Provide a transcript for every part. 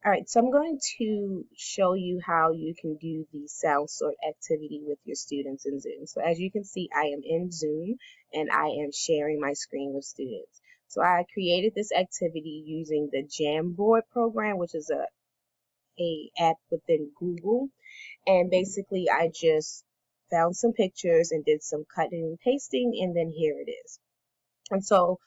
All right, so I'm going to show you how you can do the sound sort activity with your students in Zoom. So as you can see, I am in Zoom and I am sharing my screen with students. So I created this activity using the Jamboard program, which is a app within Google. And basically I just found some pictures and did some cutting and pasting, and then here it is. And so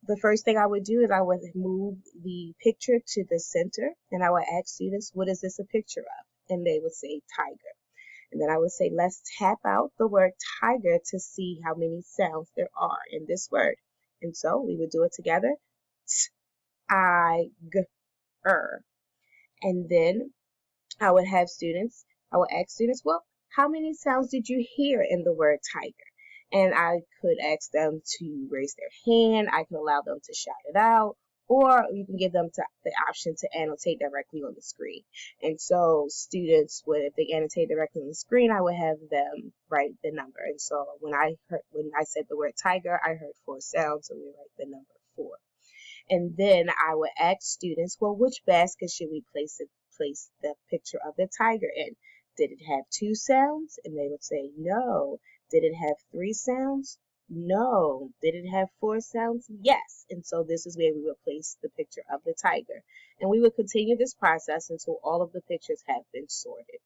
the first thing I would do is I would move the picture to the center, and I would ask students, what is this a picture of? And they would say tiger. And then I would say, let's tap out the word tiger to see how many sounds there are in this word. And so we would do it together. T-I-G-R. And then I would ask students, well, how many sounds did you hear in the word tiger? And I could ask them to raise their hand. I could allow them to shout it out, or you can give them the option to annotate directly on the screen. And so students would, if they annotate directly on the screen, I would have them write the number. And so when I said the word tiger, I heard 4 sounds, so we write the number 4. And then I would ask students, well, which basket should we place the picture of the tiger in? Did it have 2 sounds? And they would say no. Did it have 3 sounds? No. Did it have 4 sounds? Yes. And so this is where we would place the picture of the tiger. And we would continue this process until all of the pictures have been sorted.